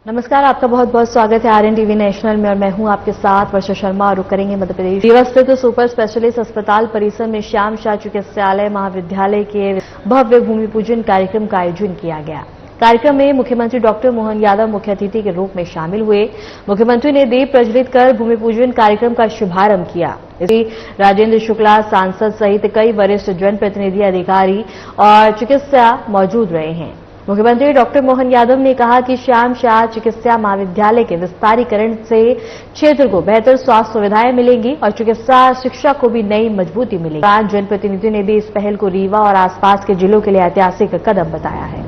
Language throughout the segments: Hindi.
नमस्कार, आपका बहुत बहुत स्वागत है आरएन टीवी नेशनल में और मैं हूं आपके साथ वर्षा शर्मा। और रुक करेंगे मध्य प्रदेश रीवा स्थित सुपर स्पेशलिस्ट अस्पताल परिसर में श्याम शाह चिकित्सालय महाविद्यालय के भव्य भूमि पूजन कार्यक्रम का आयोजन किया गया। कार्यक्रम में मुख्यमंत्री डॉक्टर मोहन यादव मुख्य अतिथि के रूप में शामिल हुए। मुख्यमंत्री ने दीप प्रज्वलित कर भूमि पूजन कार्यक्रम का शुभारंभ किया। इसमें राजेंद्र शुक्ला सांसद सहित कई वरिष्ठ जनप्रतिनिधि, अधिकारी और चिकित्सा मौजूद रहे हैं। मुख्यमंत्री डॉक्टर मोहन यादव ने कहा कि श्याम शाह चिकित्सा महाविद्यालय के विस्तारीकरण से क्षेत्र को बेहतर स्वास्थ्य सुविधाएं मिलेंगी और चिकित्सा शिक्षा को भी नई मजबूती मिलेगी। जनप्रतिनिधि ने भी इस पहल को रीवा और आसपास के जिलों के लिए ऐतिहासिक कदम बताया है।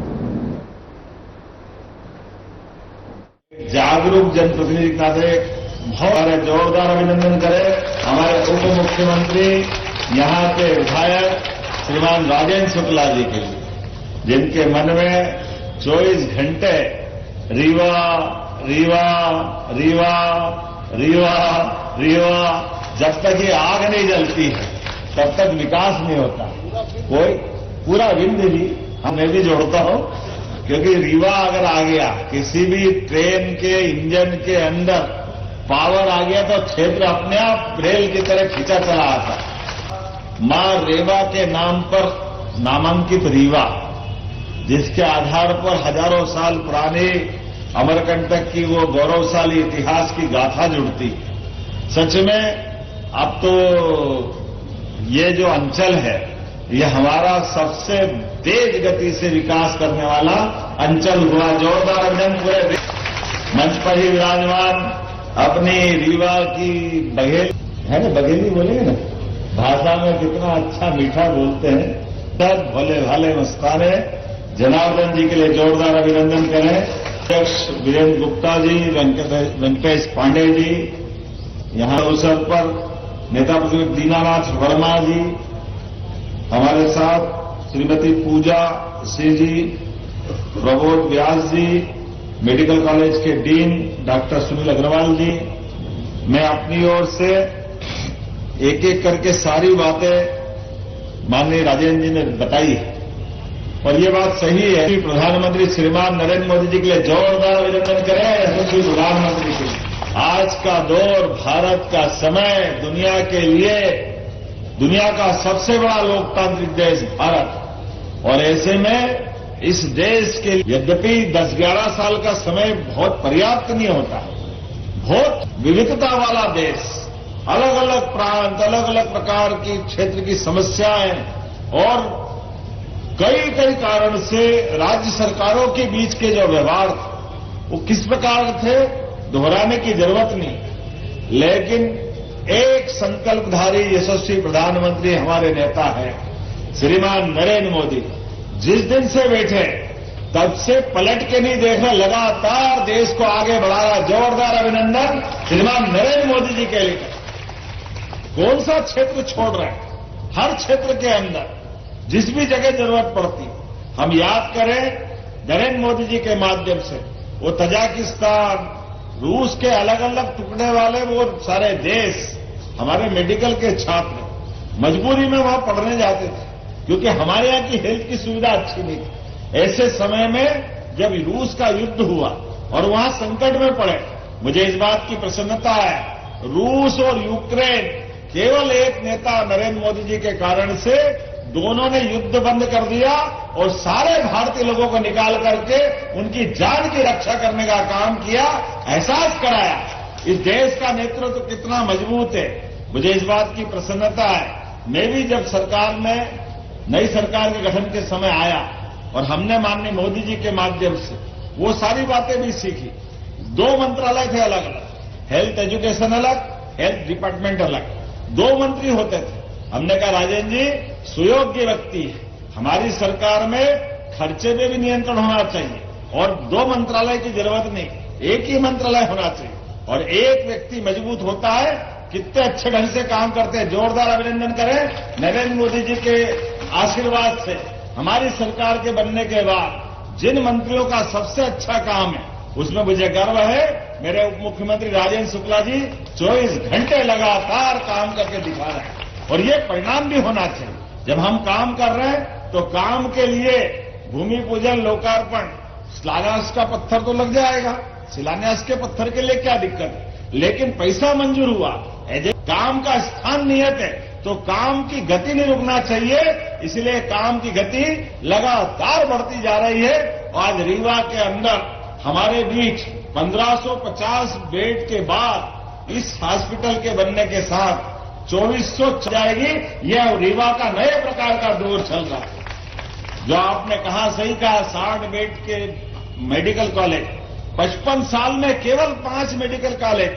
जागरूक जनप्रतिनिधि का बहुत जोरदार अभिनंदन करें हमारे उप मुख्यमंत्री यहाँ के विधायक श्रीमान राजेंद्र शुक्ला जी के लिए, जिनके मन में 24 घंटे रीवा रीवा रीवा रीवा रीवा, जब तक ये आग नहीं जलती है तब तक विकास नहीं होता। कोई पूरा विंध्य भी मैं भी जोड़ता हूं, क्योंकि रीवा अगर आ गया, किसी भी ट्रेन के इंजन के अंदर पावर आ गया तो क्षेत्र अपने आप रेल की तरह खींचा चला आता। मां रेवा के नाम पर नामांकित रीवा, जिसके आधार पर हजारों साल पुराने अमरकंटक की वो गौरवशाली इतिहास की गाथा जुड़ती। सच में अब तो ये जो अंचल है, ये हमारा सबसे तेज गति से विकास करने वाला अंचल हुआ। जोरदार अभिनंदन पूरे मंच पर ही विराजमान अपनी रीवा की बघेल है ना, बघेली बोलेंगे ना, भाषा में कितना अच्छा मीठा बोलते हैं। सब भोले भाले मस्ताने जनार्दन जी के लिए जोरदार अभिनंदन करें। अध्यक्ष वीरेंद्र गुप्ता जी, वेंकटेश पांडे जी, यहां अवसर पर नेता प्रतिनिधि दीनानाथ वर्मा जी, हमारे साथ श्रीमती पूजा सिंह जी, प्रबोध व्यास जी, मेडिकल कॉलेज के डीन डॉक्टर सुनील अग्रवाल जी। मैं अपनी ओर से एक एक करके सारी बातें माननीय राजेंद्र जी ने बताई है और ये बात सही है कि प्रधानमंत्री श्रीमान नरेंद्र मोदी जी के लिए जोरदार अभिनंदन करें। यशस्वी प्रधानमंत्री के लिए आज का दौर, भारत का समय, दुनिया के लिए दुनिया का सबसे बड़ा लोकतांत्रिक देश भारत, और ऐसे में इस देश के यद्यपि 10-11 साल का समय बहुत पर्याप्त नहीं होता, बहुत विविधता वाला देश, अलग अलग प्रांत, अलग अलग प्रकार की क्षेत्र की समस्याएं और कई कई कारण से राज्य सरकारों के बीच के जो व्यवहार वो किस प्रकार थे दोहराने की जरूरत नहीं। लेकिन एक संकल्पधारी यशस्वी प्रधानमंत्री हमारे नेता है श्रीमान नरेंद्र मोदी। जिस दिन से बैठे तब से पलट के नहीं देख रहे, लगातार देश को आगे बढ़ा रहा। जोरदार अभिनंदन श्रीमान नरेंद्र मोदी जी के लिए। कौन सा क्षेत्र छोड़ रहे हैं? हर क्षेत्र के अंदर जिस भी जगह जरूरत पड़ती, हम याद करें नरेंद्र मोदी जी के माध्यम से वो तजाकिस्तान, रूस के अलग अलग टुकड़े वाले वो सारे देश, हमारे मेडिकल के छात्र मजबूरी में वहां पढ़ने जाते थे क्योंकि हमारे यहां की हेल्थ की सुविधा अच्छी नहीं थी। ऐसे समय में जब रूस का युद्ध हुआ और वहां संकट में पड़े, मुझे इस बात की प्रसन्नता है, रूस और यूक्रेन केवल एक नेता नरेंद्र मोदी जी के कारण से दोनों ने युद्ध बंद कर दिया और सारे भारतीय लोगों को निकाल करके उनकी जान की रक्षा करने का काम किया, एहसास कराया इस देश का नेतृत्व कितना मजबूत है। मुझे इस बात की प्रसन्नता है। मैं भी जब सरकार में नई सरकार के गठन के समय आया और हमने माननीय मोदी जी के माध्यम से वो सारी बातें भी सीखी। 2 मंत्रालय थे अलग अलग, हेल्थ एजुकेशन अलग, हेल्थ डिपार्टमेंट अलग, 2 मंत्री होते थे। हमने कहा राजेंद्र जी सुयोग्य व्यक्ति है, हमारी सरकार में खर्चे में भी नियंत्रण होना चाहिए और 2 मंत्रालय की जरूरत नहीं, एक ही मंत्रालय होना चाहिए और एक व्यक्ति मजबूत होता है। कितने अच्छे ढंग से काम करते हैं। जोरदार अभिनंदन करें नरेंद्र मोदी जी के आशीर्वाद से हमारी सरकार के बनने के बाद जिन मंत्रियों का सबसे अच्छा काम है उसमें मुझे गर्व है। मेरे उप मुख्यमंत्री राजेंद्र शुक्ला जी 24 घंटे लगातार काम करके दिखा रहे हैं और ये परिणाम भी होना चाहिए। जब हम काम कर रहे हैं तो काम के लिए भूमि पूजन, लोकार्पण, शिलान्यास का पत्थर तो लग जाएगा, शिलान्यास के पत्थर के लिए क्या दिक्कत है, लेकिन पैसा मंजूर हुआ, काम का स्थान नियत है तो काम की गति नहीं रुकना चाहिए, इसलिए काम की गति लगातार बढ़ती जा रही है। आज रीवा के अंदर हमारे बीच 1550 बेड के बाद इस हॉस्पिटल के बनने के साथ 2400 जाएगी। यह रीवा का नए प्रकार का दौर चल रहा है। जो आपने कहा सही कहा, 60 बेड के मेडिकल कॉलेज, 55 साल में केवल 5 मेडिकल कॉलेज।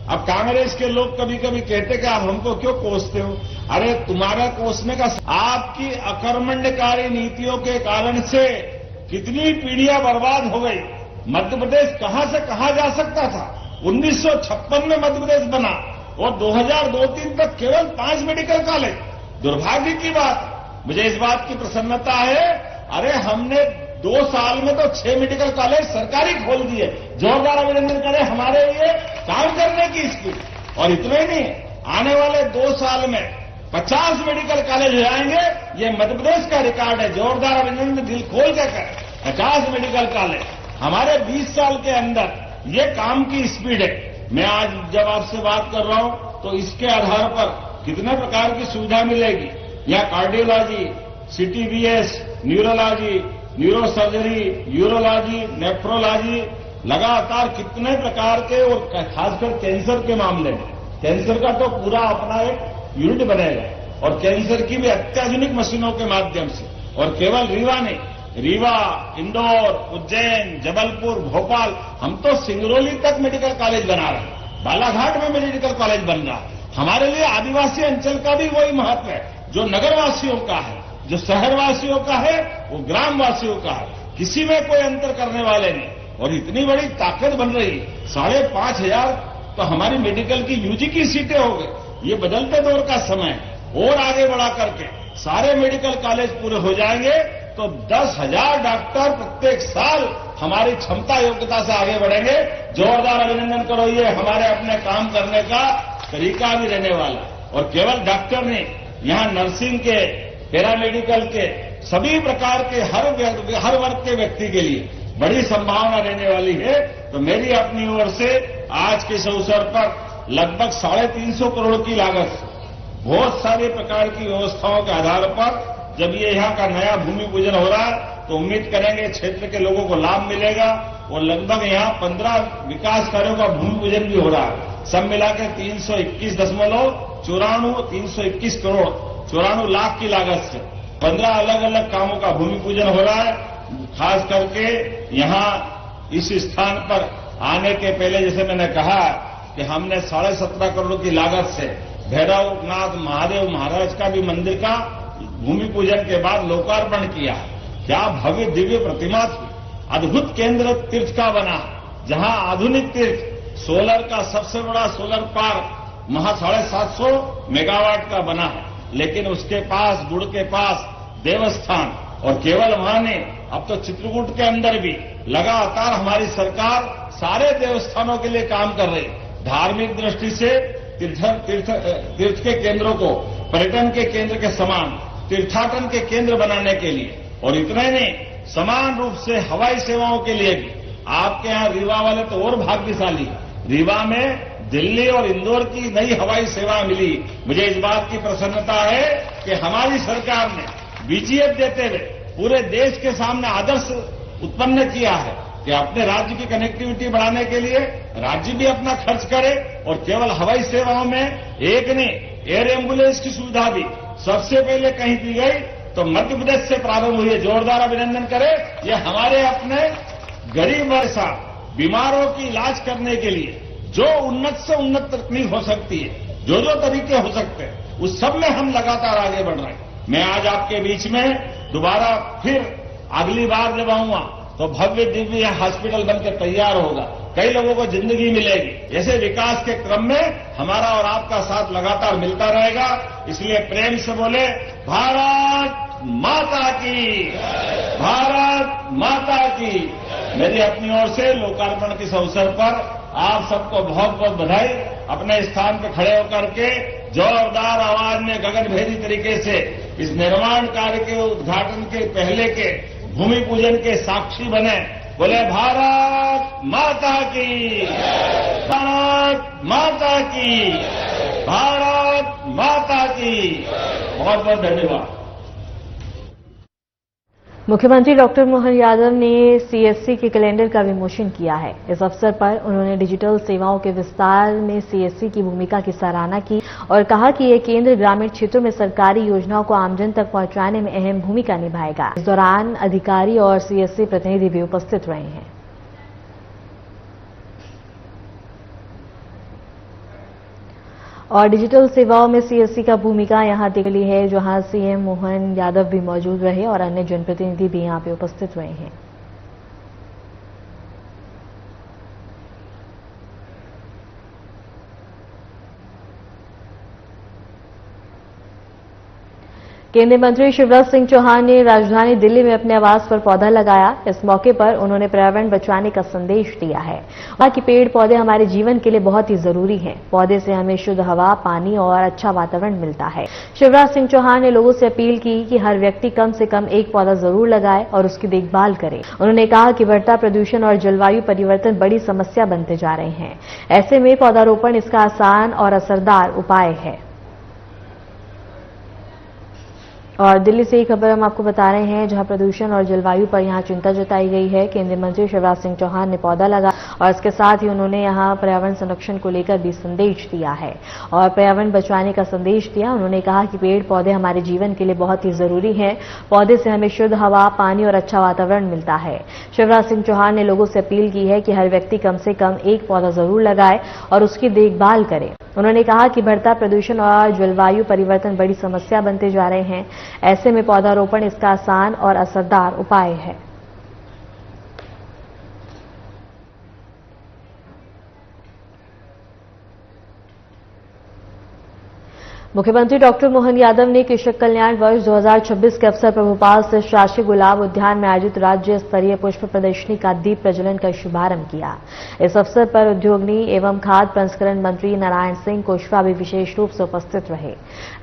अब कांग्रेस के लोग कभी कभी कहते कि आप हमको क्यों कोसते हो, अरे तुम्हारा कोसने का, आपकी अकर्मण्यकारी नीतियों के कारण से कितनी पीढ़ियां बर्बाद हो गई। मध्य प्रदेश कहां से कहां जा सकता था। 1956 में मध्य प्रदेश बना और 2002-3 तक केवल 5 मेडिकल कॉलेज। दुर्भाग्य की बात, मुझे इस बात की प्रसन्नता है, अरे हमने 2 साल में तो 6 मेडिकल कॉलेज सरकारी खोल दिए। जोरदार अभिनंदन करें हमारे लिए काम करने की स्पीड। और इतना ही नहीं, आने वाले 2 साल में 50 मेडिकल कॉलेज हो जाएंगे। ये मध्य प्रदेश का रिकॉर्ड है। जोरदार अभिनंदन, दिल खोल के करें। 50 मेडिकल कॉलेज हमारे 20 साल के अंदर, ये काम की स्पीड है। मैं आज जब आपसे बात कर रहा हूं तो इसके आधार पर कितने प्रकार की सुविधा मिलेगी। यहाँ cardiology, CTVS, neurology, neurosurgery, urology, nephrology, लगातार कितने प्रकार के, और खासकर कैंसर के मामले में, कैंसर का तो पूरा अपना एक यूनिट बनेगा और कैंसर की भी अत्याधुनिक मशीनों के माध्यम से। और केवल रीवा नहीं, रीवा, इंदौर, उज्जैन, जबलपुर, भोपाल, हम तो सिंगरौली तक मेडिकल कॉलेज बना रहे हैं। बालाघाट में मेडिकल कॉलेज बन रहा है। हमारे लिए आदिवासी अंचल का भी वही महत्व है जो नगरवासियों का है, जो शहरवासियों का है, वो ग्रामवासियों का है। किसी में कोई अंतर करने वाले नहीं। और इतनी बड़ी ताकत बन रही, 5,500 तो हमारी मेडिकल की यूजी की सीटें हो गई। ये बदलते दौर का समय है। और आगे बढ़ा करके सारे मेडिकल कॉलेज पूरे हो जाएंगे तो 10,000 डॉक्टर प्रत्येक साल हमारी क्षमता योग्यता से आगे बढ़ेंगे। जोरदार अभिनंदन करो। ये हमारे अपने काम करने का तरीका भी रहने वाला। और केवल डॉक्टर नहीं, यहां नर्सिंग के, पैरामेडिकल के, सभी प्रकार के हर वर्ग के व्यक्ति के लिए बड़ी संभावना रहने वाली है। तो मेरी अपनी ओर से आज के इस अवसर पर लगभग 350 करोड़ की लागत से बहुत सारे प्रकार की व्यवस्थाओं के आधार पर जब ये यहाँ का नया भूमि पूजन हो रहा है तो उम्मीद करेंगे क्षेत्र के लोगों को लाभ मिलेगा। और लगभग यहाँ 15 विकास कार्यों का भूमि पूजन भी हो रहा है। सब मिलाकर 321 करोड़ 94 लाख की लागत से 15 अलग अलग कामों का भूमि पूजन हो रहा है। खास करके यहाँ इस स्थान पर आने के पहले, जैसे मैंने कहा कि हमने 17.5 करोड़ की लागत से भैरवनाथ महादेव महाराज का भी मंदिर का भूमि पूजन के बाद लोकार्पण किया। क्या भव्य दिव्य प्रतिमा थी। अद्भुत केंद्र तीर्थ का बना, जहां आधुनिक तीर्थ, सोलर का सबसे बड़ा सोलर पार्क 750 मेगावाट का बना है। लेकिन उसके पास, गुड़ के पास देवस्थान, और केवल वहां नहीं, अब तो चित्रकूट के अंदर भी लगातार हमारी सरकार सारे देवस्थानों के लिए काम कर रही। धार्मिक दृष्टि से तीर्थ के केंद्रों को पर्यटन के केंद्र के समान तीर्थाटन के केंद्र बनाने के लिए, और इतना ही नहीं, समान रूप से हवाई सेवाओं के लिए भी। आपके यहां रीवा वाले तो और भाग्यशाली, रीवा में दिल्ली और इंदौर की नई हवाई सेवा मिली। मुझे इस बात की प्रसन्नता है कि हमारी सरकार ने बीजीएफ देते हुए पूरे देश के सामने आदर्श उत्पन्न किया है कि अपने राज्य की कनेक्टिविटी बढ़ाने के लिए राज्य भी अपना खर्च करे। और केवल हवाई सेवाओं में एक नहीं, एयर एम्बुलेंस की सुविधा भी सबसे पहले कहीं दी गई तो मध्य प्रदेश से प्रारंभ हुई है। जोरदार अभिनंदन करें। ये हमारे अपने गरीब वर्ग साथ बीमारों की इलाज करने के लिए जो उन्नत से उन्नत तकनीक हो सकती है, जो जो तरीके हो सकते हैं, उस सब में हम लगातार आगे बढ़ रहे हैं। मैं आज आपके बीच में दोबारा फिर अगली बार जब आऊंगा तो भव्य दिव्य हॉस्पिटल बनकर तैयार होगा। कई लोगों को जिंदगी मिलेगी। ऐसे विकास के क्रम में हमारा और आपका साथ लगातार मिलता रहेगा। इसलिए प्रेम से बोले, भारत माता की, भारत माता की। मेरी अपनी ओर से लोकार्पण के इस अवसर पर आप सबको बहुत बहुत बधाई। अपने स्थान पर खड़े होकर के जोरदार आवाज में गगनभेदी तरीके से इस निर्माण कार्य के उद्घाटन के पहले के भूमि पूजन के साक्षी बने। बोले भारत माता की, भारत माता की, भारत माता की। बहुत बहुत धन्यवाद। मुख्यमंत्री डॉक्टर मोहन यादव ने सीएससी के कैलेंडर का विमोचन किया है। इस अवसर पर उन्होंने डिजिटल सेवाओं के विस्तार में सीएससी की भूमिका की सराहना की और कहा कि यह केंद्र ग्रामीण क्षेत्रों में सरकारी योजनाओं को आमजन तक पहुंचाने में अहम भूमिका निभाएगा। इस दौरान अधिकारी और सीएससी प्रतिनिधि भी उपस्थित रहे हैं। और डिजिटल सेवाओं में सीएससी का भूमिका यहां दिखली है, जहां सीएम मोहन यादव भी मौजूद रहे और अन्य जनप्रतिनिधि भी यहां पे उपस्थित रहे हैं। केंद्रीय मंत्री शिवराज सिंह चौहान ने राजधानी दिल्ली में अपने आवास पर पौधा लगाया। इस मौके पर उन्होंने पर्यावरण बचाने का संदेश दिया है। कहा कि पेड़ पौधे हमारे जीवन के लिए बहुत ही जरूरी हैं। पौधे से हमें शुद्ध हवा, पानी और अच्छा वातावरण मिलता है। शिवराज सिंह चौहान ने लोगों से अपील की कि हर व्यक्ति कम से कम एक पौधा जरूर लगाए और उसकी देखभाल करे। उन्होंने कहा कि बढ़ता प्रदूषण और जलवायु परिवर्तन बड़ी समस्या बनते जा रहे हैं। ऐसे में पौधारोपण इसका आसान और असरदार उपाय है। और दिल्ली से ही खबर हम आपको बता रहे हैं, जहां प्रदूषण और जलवायु पर यहां चिंता जताई गई है। केंद्रीय मंत्री शिवराज सिंह चौहान ने पौधा लगा और इसके साथ ही उन्होंने यहां पर्यावरण संरक्षण को लेकर भी संदेश दिया है और पर्यावरण बचाने का संदेश दिया। उन्होंने कहा कि पेड़ पौधे हमारे जीवन के लिए बहुत ही जरूरी हैं। पौधे से हमें शुद्ध हवा, पानी और अच्छा वातावरण मिलता है। शिवराज सिंह चौहान ने लोगों से अपील की है कि हर व्यक्ति कम से कम एक पौधा जरूर लगाए और उसकी देखभाल करे। उन्होंने कहा कि बढ़ता प्रदूषण और जलवायु परिवर्तन बड़ी समस्या बनते जा रहे हैं। ऐसे में पौधारोपण इसका आसान और असरदार उपाय है। मुख्यमंत्री डॉक्टर मोहन यादव ने कृषक कल्याण वर्ष 2026 के अवसर पर भोपाल से शासकीय गुलाब उद्यान में आयोजित राज्य स्तरीय पुष्प प्रदर्शनी का दीप प्रज्वलन का शुभारंभ किया। इस अवसर पर उद्योगनी एवं खाद्य प्रसंस्करण मंत्री नारायण सिंह कुशवाहा भी विशेष रूप से उपस्थित रहे।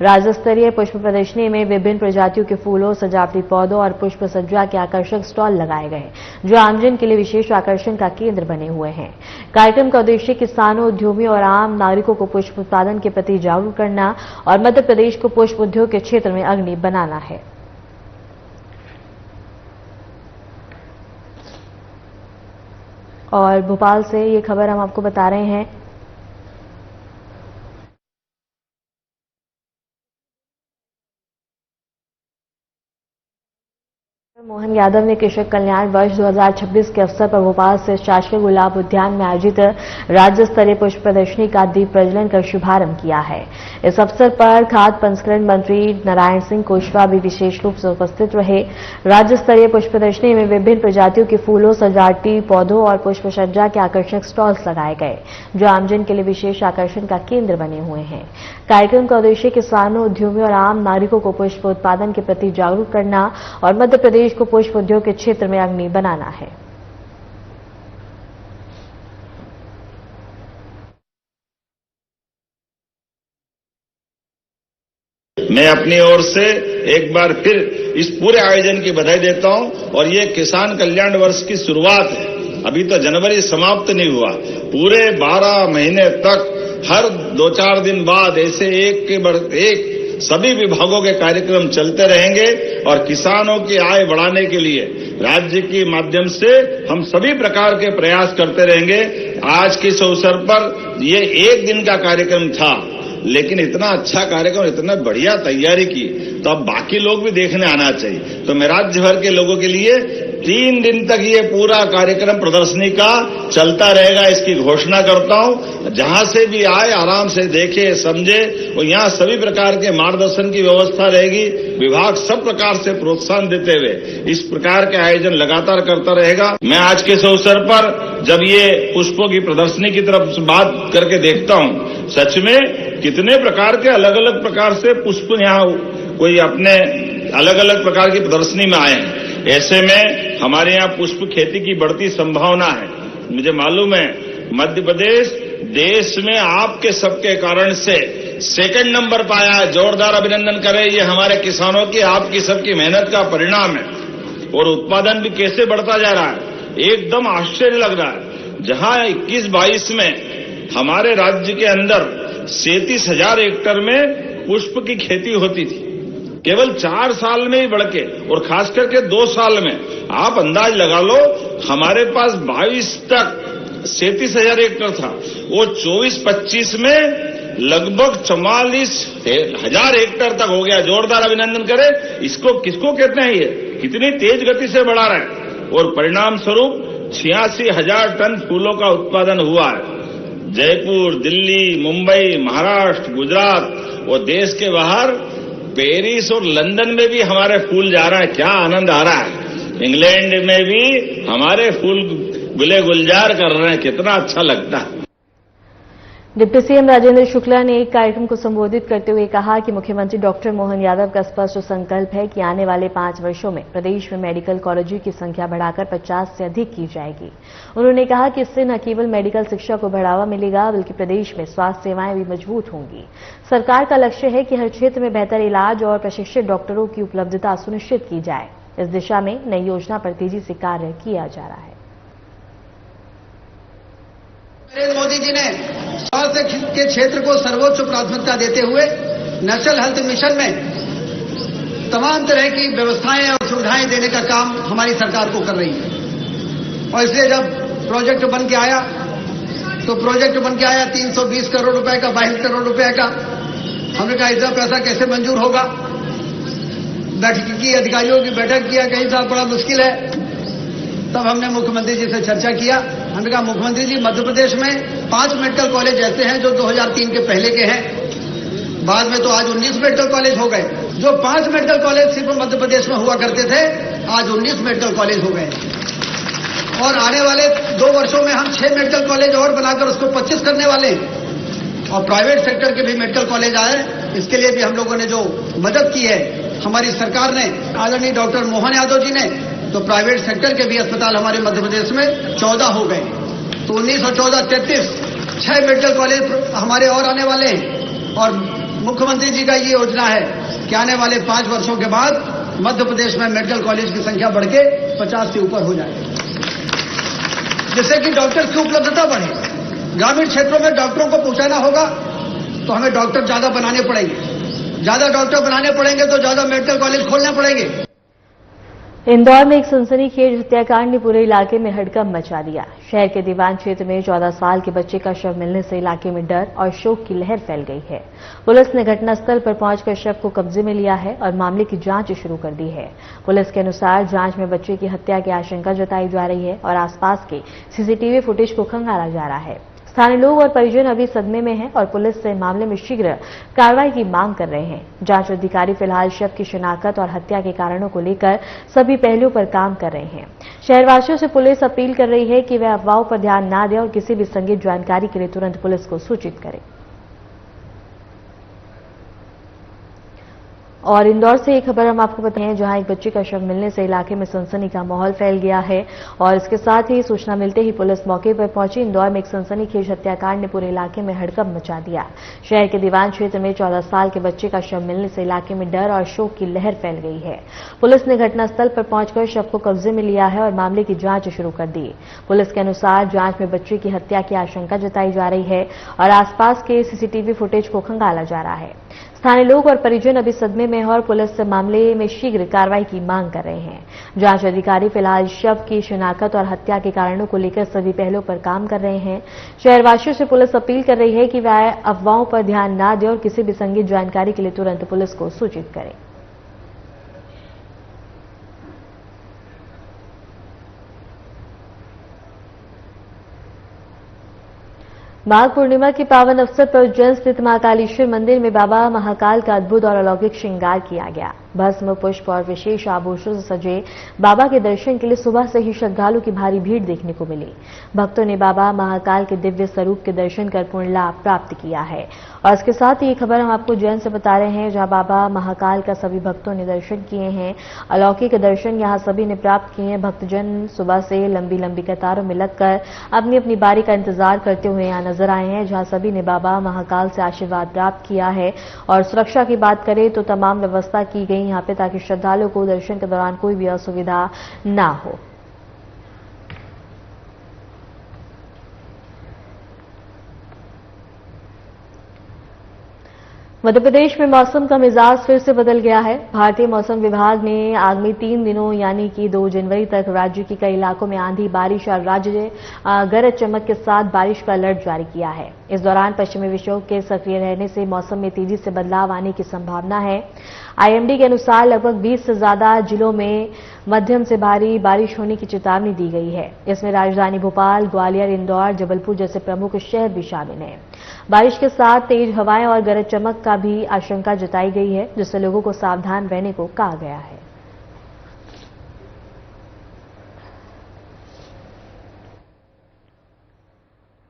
राज्य स्तरीय पुष्प प्रदर्शनी में विभिन्न प्रजातियों के फूलों, सजावटी पौधों और पुष्प सज्जा के आकर्षक स्टॉल लगाए गए, जो आमजन के लिए विशेष आकर्षण का केंद्र बने हुए हैं। कार्यक्रम का उद्देश्य किसानों, उद्यमियों और आम नागरिकों को पुष्प उत्पादन के प्रति जागरूक करना और मध्य प्रदेश को पुष्प उद्योग के क्षेत्र में अग्रणी बनाना है। और भोपाल से ये खबर हम आपको बता रहे हैं। मोहन यादव ने कृषक कल्याण वर्ष 2026 के अवसर पर भोपाल से शासकीय गुलाब उद्यान में आयोजित राज्य स्तरीय पुष्प प्रदर्शनी का दीप प्रज्वलन कर शुभारंभ किया है। इस अवसर पर खाद्य प्रसंस्करण मंत्री नारायण सिंह कुशवाहा भी विशेष रूप से उपस्थित रहे। राज्य स्तरीय पुष्प प्रदर्शनी में विभिन्न प्रजातियों के फूलों, सजावटी पौधों और पुष्प सज्जा के आकर्षक स्टॉल्स लगाए गए, जो आमजन के लिए विशेष आकर्षण का केंद्र बने हुए हैं। कार्यक्रम का उद्देश्य किसानों, उद्यमियों और आम नागरिकों को पुष्प उत्पादन के प्रति जागरूक करना और मध्य प्रदेश को पुष्प उद्योग के क्षेत्र में अग्रणी बनाना है। मैं अपनी ओर से एक बार फिर इस पूरे आयोजन की बधाई देता हूं और ये किसान कल्याण वर्ष की शुरुआत है। अभी तो जनवरी समाप्त नहीं हुआ, पूरे 12 महीने तक हर 2-4 दिन बाद ऐसे एक के बाद एक सभी विभागों के कार्यक्रम चलते रहेंगे और किसानों की आय बढ़ाने के लिए राज्य के माध्यम से हम सभी प्रकार के प्रयास करते रहेंगे। आज के इस अवसर पर ये एक दिन का कार्यक्रम था, लेकिन इतना अच्छा कार्यक्रम, इतना बढ़िया तैयारी की, तो अब बाकी लोग भी देखने आना चाहिए। तो मैं राज्य भर के लोगों के लिए 3 दिन तक ये पूरा कार्यक्रम प्रदर्शनी का चलता रहेगा, इसकी घोषणा करता हूं। जहां से भी आए आराम से देखे, समझे, और यहाँ सभी प्रकार के मार्गदर्शन की व्यवस्था रहेगी। विभाग सब प्रकार से प्रोत्साहन देते हुए इस प्रकार के आयोजन लगातार करता रहेगा। मैं आज के इस अवसर पर जब ये पुष्पों की प्रदर्शनी की तरफ बात करके देखता हूं, सच में कितने प्रकार के अलग अलग प्रकार से पुष्प यहाँ कोई अपने अलग अलग प्रकार की प्रदर्शनी में आए हैं। ऐसे में हमारे यहाँ पुष्प खेती की बढ़ती संभावना है। मुझे मालूम है मध्य प्रदेश देश में आपके सबके कारण से 2nd नंबर पाया है। जोरदार अभिनंदन करें, ये हमारे किसानों की, आपकी सबकी मेहनत का परिणाम है। और उत्पादन भी कैसे बढ़ता जा रहा है। एकदम आश्चर्य लग रहा है। जहां 21-22 में हमारे राज्य के अंदर 37,000 हेक्टेयर में पुष्प की खेती होती थी, केवल 4 साल में ही बढ़ के, और खास करके 2 साल में आप अंदाज लगा लो, हमारे पास 22 तक 37,000 हेक्टेयर था, वो 24-25 में लगभग 44,000 हेक्टेयर तक हो गया। जोरदार अभिनंदन करें। इसको किसको कहते हैं? ये कितनी तेज गति से बढ़ा रहा है, और परिणाम स्वरूप 86,000 टन फूलों का उत्पादन हुआ है। जयपुर, दिल्ली, मुंबई, महाराष्ट्र, गुजरात और देश के बाहर पेरिस और लंदन में भी हमारे फूल जा रहा है। क्या आनंद आ रहा है। इंग्लैंड में भी हमारे फूल गुले गुलजार कर रहे हैं। कितना अच्छा लगता है। डिप्टी सीएम राजेंद्र शुक्ला ने एक कार्यक्रम को संबोधित करते हुए कहा कि मुख्यमंत्री डॉक्टर मोहन यादव का स्पष्ट संकल्प है कि आने वाले 5 वर्षों में प्रदेश में मेडिकल कॉलेजों की संख्या बढ़ाकर 50 से अधिक की जाएगी। उन्होंने कहा कि इससे न केवल मेडिकल शिक्षा को बढ़ावा मिलेगा, बल्कि प्रदेश में स्वास्थ्य सेवाएं भी मजबूत होंगी। सरकार का लक्ष्य है कि हर क्षेत्र में बेहतर इलाज और प्रशिक्षित डॉक्टरों की उपलब्धता सुनिश्चित की जाए। इस दिशा में नई योजना पर तेजी से कार्य किया जा रहा है। नरेंद्र मोदी जी ने स्वास्थ्य के क्षेत्र को सर्वोच्च प्राथमिकता देते हुए नेशनल हेल्थ मिशन में तमाम तरह की व्यवस्थाएं और सुविधाएं देने का काम हमारी सरकार को कर रही है। और इसलिए जब प्रोजेक्ट बन के आया 320 करोड़ रुपए का, 22 करोड़ रुपए का। हमने कहा इतना पैसा कैसे मंजूर होगा। बैठक की, अधिकारियों की बैठक किया, कहीं साहब बड़ा मुश्किल है। तब हमने मुख्यमंत्री जी से चर्चा किया। हमने कहा मुख्यमंत्री जी, मध्य प्रदेश में 5 मेडिकल कॉलेज ऐसे हैं जो 2003 के पहले के हैं, बाद में तो आज 19 मेडिकल कॉलेज हो गए। जो 5 मेडिकल कॉलेज सिर्फ मध्य प्रदेश में हुआ करते थे, आज 19 मेडिकल कॉलेज हो गए। और आने वाले 2 वर्षों में हम 6 मेडिकल कॉलेज और बनाकर उसको 25 करने वाले हैं। और प्राइवेट सेक्टर के भी मेडिकल कॉलेज आए, इसके लिए भी हम लोगों ने जो मदद की है हमारी सरकार ने, आदरणीय डॉक्टर मोहन यादव जी ने, तो प्राइवेट सेक्टर के भी अस्पताल हमारे मध्य प्रदेश में 14 हो गए। तो 19 और 14 33, 6 मेडिकल कॉलेज हमारे और आने वाले हैं। और मुख्यमंत्री जी का ये योजना है कि आने वाले 5 वर्षों के बाद मध्य प्रदेश में मेडिकल कॉलेज की संख्या बढ़ के 50 से ऊपर हो जाए, जिससे कि डॉक्टर्स की उपलब्धता बढ़े। ग्रामीण क्षेत्रों में डॉक्टरों को पहुंचाना होगा तो हमें डॉक्टर ज्यादा बनाने पड़ेंगे। ज्यादा डॉक्टर बनाने पड़ेंगे तो ज्यादा मेडिकल कॉलेज खोलने पड़ेंगे। इंदौर में एक सनसनीखेज हत्याकांड ने पूरे इलाके में हड़कंप मचा दिया। शहर के दीवान क्षेत्र में 14 साल के बच्चे का शव मिलने से इलाके में डर और शोक की लहर फैल गई है। पुलिस ने घटनास्थल पर पहुंचकर शव को कब्जे में लिया है और मामले की जांच शुरू कर दी है। पुलिस के अनुसार जांच में बच्चे की हत्या की आशंका जताई जा रही है और आसपास के सीसीटीवी फुटेज को खंगाला जा रहा है। स्थानीय लोग और परिजन अभी सदमे में हैं और पुलिस से मामले में शीघ्र कार्रवाई की मांग कर रहे हैं। जांच अधिकारी फिलहाल शव की शिनाख्त और हत्या के कारणों को लेकर सभी पहलुओं पर काम कर रहे हैं। शहरवासियों से पुलिस अपील कर रही है कि वे अफवाहों पर ध्यान न दें और किसी भी संदिग्ध जानकारी के लिए तुरंत पुलिस को सूचित करें। और इंदौर से एक खबर हम आपको बताएं, जहां एक बच्चे का शव मिलने से इलाके में सनसनी का माहौल फैल गया है और इसके साथ ही सूचना मिलते ही पुलिस मौके पर पहुंची। इंदौर में एक सनसनीखेज हत्याकांड ने पूरे इलाके में हड़कंप मचा दिया। शहर के दीवान क्षेत्र में 14 साल के बच्चे का शव मिलने से इलाके में डर और शोक की लहर फैल गई है। पुलिस ने घटनास्थल पर पहुंचकर शव को कब्जे में लिया है और मामले की जांच शुरू कर दी। पुलिस के अनुसार जांच में बच्चे की हत्या की आशंका जताई जा रही है और आसपास के सीसीटीवी फुटेज को खंगाला जा रहा है। स्थानीय लोग और परिजन अभी सदमे में हैं और पुलिस से मामले में शीघ्र कार्रवाई की मांग कर रहे हैं। जांच अधिकारी फिलहाल शव की शिनाख्त और हत्या के कारणों को लेकर सभी पहलुओं पर काम कर रहे हैं। शहरवासियों से पुलिस अपील कर रही है कि वे अफवाहों पर ध्यान न दें और किसी भी संदिग्ध जानकारी के लिए तुरंत पुलिस को सूचित करें। माघ पूर्णिमा के पावन अवसर पर उज्जैन स्थित महाकालेश्वर मंदिर में बाबा महाकाल का अद्भुत और अलौकिक श्रृंगार किया गया। भस्म, पुष्प और विशेष आभूषणों से सजे बाबा के दर्शन के लिए सुबह से ही श्रद्धालु की भारी भीड़ देखने को मिली। भक्तों ने बाबा महाकाल के दिव्य स्वरूप के दर्शन कर पूर्ण लाभ प्राप्त किया है। और इसके साथ ही ये खबर हम आपको उज्जैन से बता रहे हैं, जहां बाबा महाकाल का सभी भक्तों ने दर्शन किए हैं। अलौकिक दर्शन यहां सभी ने प्राप्त किए हैं। भक्तजन सुबह से लंबी लंबी कतारों में लगकर अपनी अपनी बारी का इंतजार करते हुए यहां नजर आए हैं, जहां सभी ने बाबा महाकाल से आशीर्वाद प्राप्त किया है। और सुरक्षा की बात करें तो तमाम व्यवस्था की गई यहाँ पे, ताकि श्रद्धालुओं को दर्शन के दौरान कोई भी असुविधा ना हो। मध्य प्रदेश में मौसम का मिजाज फिर से बदल गया है। भारतीय मौसम विभाग ने आगामी 3 दिनों यानी कि 2 जनवरी तक राज्य के कई इलाकों में आंधी, बारिश और राज्य गरज चमक के साथ बारिश का अलर्ट जारी किया है। इस दौरान पश्चिमी विक्षोभ के सक्रिय रहने से मौसम में तेजी से बदलाव आने की संभावना है। आईएमडी के अनुसार लगभग 20 से ज्यादा जिलों में मध्यम से भारी बारिश होने की चेतावनी दी गई है। इसमें राजधानी भोपाल, ग्वालियर, इंदौर, जबलपुर जैसे प्रमुख शहर भी शामिल हैं। बारिश के साथ तेज हवाएं और गरज चमक का भी आशंका जताई गई है, जिससे लोगों को सावधान रहने को कहा गया है।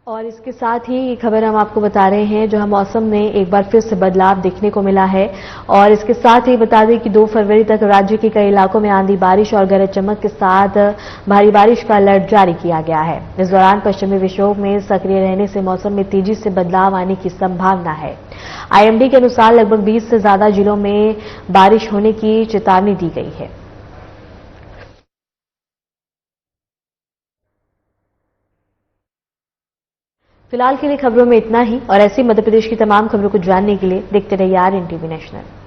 और इसके साथ ही ये खबर हम आपको बता रहे हैं, जो हम मौसम में एक बार फिर से बदलाव देखने को मिला है। और इसके साथ ही बता दें कि 2 फरवरी तक राज्य के कई इलाकों में आंधी, बारिश और गरज चमक के साथ भारी बारिश का अलर्ट जारी किया गया है। इस दौरान पश्चिमी विक्षोभ में सक्रिय रहने से मौसम में तेजी से बदलाव आने की संभावना है। आईएमडी के अनुसार लगभग 20 से ज्यादा जिलों में बारिश होने की चेतावनी दी गई है। फिलहाल के लिए खबरों में इतना ही, और ऐसी मध्य प्रदेश की तमाम खबरों को जानने के लिए देखते रहिए आरएन टीवी नेशनल।